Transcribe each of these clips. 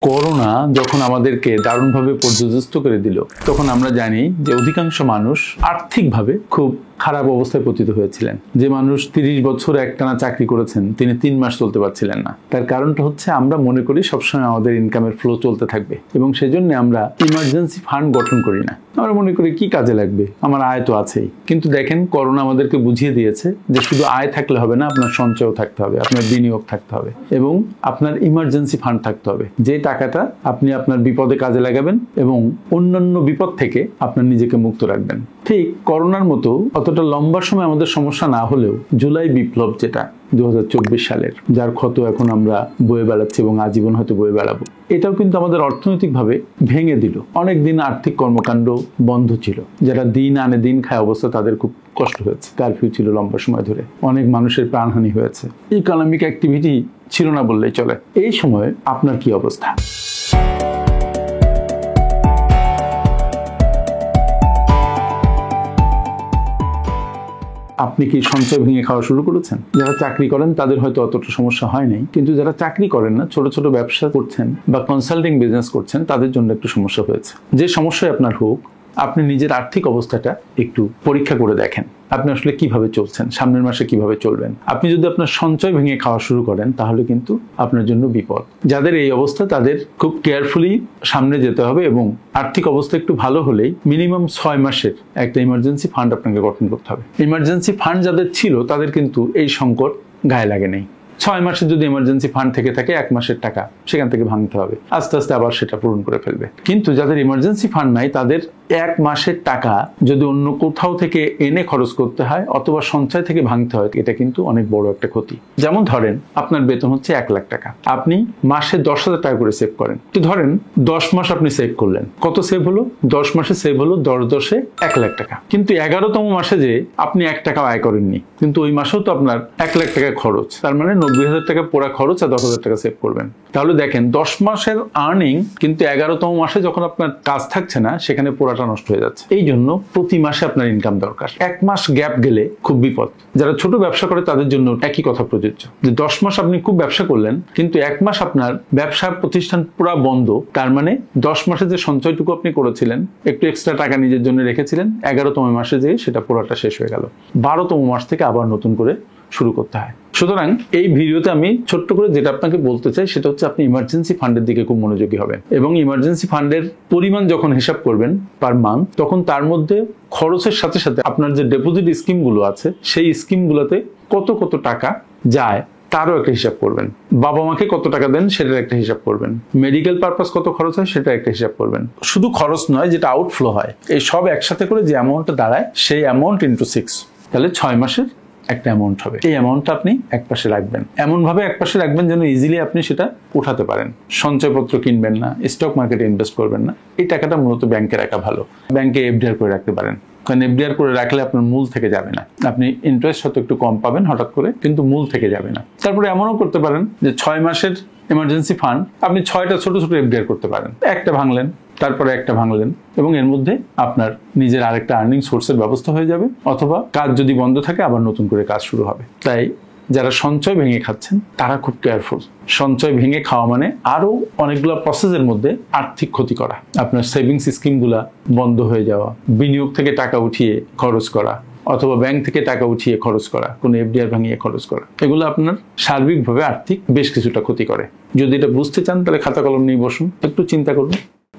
Corona যখন আমাদেরকে দারুণভাবে পর্যদস্ত করে দিল, তখন আমরা জানি যে অধিকাংশ মানুষ আর্থিকভাবে খুব খারাপ অবস্থায় পতিত হয়েছিলেন। যে মানুষ 30 বছর একটানা চাকরি করেছেন, তিনি 3 মাস চলতে পারছিলেন না। তার কারণটা হচ্ছে আমরা মনে করি সবসময় আমাদের ইনকামের ফ্লো চলতে থাকবে, এবং সেজন্য আমরা ইমার্জেন্সি ফান্ড গঠন করি না। আমরা মনে করি কি কাজে লাগবে, আমার আয় তো আছেই। কিন্তু দেখেন, করোনা আমাদেরকে বুঝিয়ে দিয়েছে যে শুধু আয় থাকলে হবে না, আপনার সঞ্চয় থাকতে হবে, আপনার বিনিয়োগ থাকতে হবে, এবং আপনার ইমার্জেন্সি ফান্ড থাকতে হবে। যে টাকাটা আপনি আপনার বিপদে কাজে লাগাবেন এবং অন্যান্য বিপদ থেকে আপনার নিজেকে মুক্ত রাখবেন। ঠিক করোনার মতো অতটা লম্বা সময় আমাদের সমস্যা না হলেও জুলাই বিপ্লব, যেটা 2024 সালের, যার ক্ষত এখন আমরা বয়ে বেড়াচ্ছি এবং আজীবন হয়তো বয়ে বেড়াবো, এটাও কিন্তু আমাদের অর্থনৈতিকভাবে ভেঙে দিল। অনেকদিন আর্থিক কর্মকাণ্ড বন্ধ ছিল। যারা দিন আনে দিন খায় অবস্থা, তাদের খুব কষ্ট হয়েছে। কারফিউ ছিল লম্বা সময় ধরে, অনেক মানুষের প্রাণহানি হয়েছে। ইকোনমিক অ্যাক্টিভিটি ছিল না বললেই চলে। এই সময় আপনার কি অবস্থা? আপনি কি সঞ্চয় ভেঙে খাওয়া শুরু করেছেন? যারা চাকরি করেন তাদের হয়তো অতটা সমস্যা হয় নাই, কিন্তু যারা চাকরি করেন না, ছোট ছোট ব্যবসা করছেন বা কনসাল্টিং বিজনেস করছেন, তাদের জন্য একটু সমস্যা হয়েছে। যে সমস্যায় আপনার হোক, আপনি নিজের আর্থিক অবস্থাটা একটু পরীক্ষা করে দেখেন। আপনি আসলে কিভাবে চলছেন, সামনের মাসে কিভাবে চলবেন। আপনি যদি আপনার সঞ্চয় ভেঙে খাওয়া শুরু করেন, তাহলে কিন্তু আপনার জন্য বিপদ। যাদের এই অবস্থা, তাদের খুব কেয়ারফুলি সামনে যেতে হবে, এবং আর্থিক অবস্থা একটু ভালো হলেই মিনিমাম 6 মাসের একটা ইমার্জেন্সি ফান্ড আপনাকে গঠন করতে হবে। ইমার্জেন্সি ফান্ড যাদের ছিল, তাদের কিন্তু এই সংকট গায়ে লাগে নেই। 6 মাসের যদি ইমার্জেন্সি ফান্ড থেকে থাকে, 1 মাসের টাকা সেখান থেকে ভাঙতে হবে, আস্তে আস্তে আবার সেটা পূরণ করে ফেলবে। কিন্তু যাদের ইমার্জেন্সি ফান্ড নাই, তাদের 1 মাসের টাকা যদি অন্য কোথাও থেকে এনে খরচ করতে হয় অথবা সঞ্চয় থেকে ভাঙতে হয়, এটা কিন্তু অনেক বড় একটা ক্ষতি। যেমন ধরেন, আপনার বেতন হচ্ছে 1 লাখ টাকা, আপনি মাসে 10,000 টাকা করে সেভ করেন। তো ধরেন 10 মাস আপনি সেভ করলেন, কত সেভ হলো? 10 মাসে সেভ হলো 10 1 লাখ টাকা। কিন্তু 11তম মাসে যে আপনি 1 টাকা আয় করেননি, কিন্তু ওই মাসেও তো আপনার 1 লাখ টাকা খরচ। তার মানে 90,000 টাকা পোড়া খরচ, আর 10,000 টাকা সেভ করবেন। তাহলে দেখেন, 10 মাসের আর্নিং কিন্তু 11তম মাসে যখন আপনার কাজ থাকছে না, সেখানে পোড়াটা নষ্ট হয়ে যাচ্ছে। এই জন্য প্রতি মাসে আপনার ইনকাম দরকার। 1 মাস গ্যাপ গেলে খুব বিপদ। যারা ছোট ব্যবসা করে তাদের জন্য একই কথা প্রযোজ্য, যে 10 মাস আপনি খুব ব্যবসা করলেন, কিন্তু 1 মাস আপনার ব্যবসা প্রতিষ্ঠান পুরো বন্ধ। তার মানে 10 মাসে যে সঞ্চয়টুকু আপনি করেছিলেন, একটু এক্সট্রা টাকা নিজের জন্য রেখেছিলেন, 11তম মাসে যে সেটা পুরোটা শেষ হয়ে গেল। 12তম মাস থেকে আবার নতুন করে শুরু করতে হয়। সুতরাং এই ভিডিওতে আমি ছোট্ট করে যেটা আপনাকে বলতে চাই, সেটা হচ্ছে আপনি ইমার্জেন্সি ফান্ডের দিকে খুব মনোযোগী হবেন, এবং ইমার্জেন্সি ফান্ডের পরিমাণ যখন হিসাব করবেন পার মান্থ, তখন তার মধ্যে খরচের সাথে সাথে আপনার যে ডিপোজিট স্কিমগুলো আছে, সেই স্কিমগুলোতে কত কত টাকা যায় তারও একটা হিসাব করবেন। বাবা মাকে কত টাকা দেন, সেটার একটা হিসাব করবেন। মেডিকেল পারপাস কত খরচ হয়, সেটা একটা হিসাব করবেন। শুধু খরচ নয়, যেটা আউটফ্লো হয়, এই সব একসাথে করে যে অ্যামাউন্টটা দাঁড়ায়, সেই অ্যামাউন্ট ইন্টু 6, তাহলে 6 মাসের একটা অ্যামাউন্ট হবে। এই অ্যামাউন্টটা আপনি একপাশে রাখবেন, এমন ভাবে একপাশে রাখবেন যেন ইজিলি আপনি সেটা উঠাতে পারেন। সঞ্চয়পত্র কিনবেন না, স্টক মার্কেটে ইনভেস্ট করবেন না। এই টাকাটা মূলত ব্যাংকে রাখা ভালো। ব্যাংকে এফডিআর করে রাখতে পারেন, কারণ এফডিআর করে রাখলে আপনার মূল থেকে যাবে না। আপনি ইন্টারেস্ট হয়তো একটু কম পাবেন হঠাৎ করে, কিন্তু মূল থেকে যাবে না। তারপরে এমনও করতে পারেন যে 6 মাসের এমার্জেন্সি ফান্ড আপনি 6টা ছোট ছোট এফডিআর করতে পারেন। একটা ভাঙলেন, তারপরে একটা ভাঙলেন, এবং এর মধ্যে আপনার নিজের আরেকটা আর্নিং সোর্সের ব্যবস্থা হয়ে যাবে, অথবা কাজ যদি বন্ধ থাকে আবার নতুন করে কাজ শুরু হবে। তাই যারা সঞ্চয় ভেঙে খাচ্ছেন, তারা খুব কেয়ারফুল। সঞ্চয় ভেঙে খাওয়া মানে আরো অনেকগুলো প্রসেসের মধ্যে আর্থিক ক্ষতি করা। আপনার সেভিংস স্কিমগুলা বন্ধ হয়ে যাওয়া, বিনিয়োগ থেকে টাকা উঠিয়ে খরচ করা, অথবা ব্যাংক থেকে টাকা উঠিয়ে খরচ করা, কোনো এফডিআর ভাঙিয়ে খরচ করা, এগুলো আপনার সার্বিকভাবে আর্থিক বেশ কিছুটা ক্ষতি করে। যদি এটা বুঝতে চান, তাহলে খাতা কলম নিয়ে বসুন, একটু চিন্তা করুন,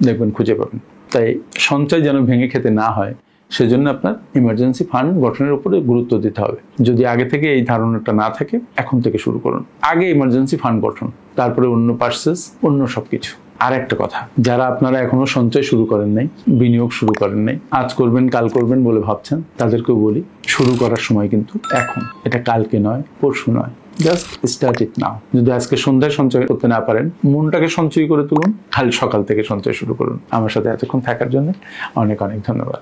দেখবেন খুঁজে পাবেন। তাই সঞ্চয় যেন ভেঙে খেতে না হয়, সেজন্য আপনার ইমার্জেন্সি ফান্ড গঠনের উপরে গুরুত্ব দিতে হবে। যদি আগে থেকে এই ধারণাটা না থাকে, এখন থেকে শুরু করুন। আগে ইমার্জেন্সি ফান্ড গঠন, তারপরে অন্য পার্সেস, অন্য সবকিছু। আর একটা কথা, যারা আপনারা এখনো সঞ্চয় শুরু করেন নাই, বিনিয়োগ শুরু করেন নাই, আজ করবেন কাল করবেন বলে ভাবছেন, তাদেরকেও বলি, শুরু করার সময় কিন্তু এখন। এটা কালকে নয়, পরশু নয়, জাস্ট স্টার্ট ইট নাও। যদি আজকে সন্ধ্যায় সঞ্চয় করতে না পারেন, মনটাকে সঞ্চয় করে তুলুন, কাল সকাল থেকে সঞ্চয় শুরু করুন। আমার সাথে এতক্ষণ থাকার জন্য অনেক অনেক ধন্যবাদ।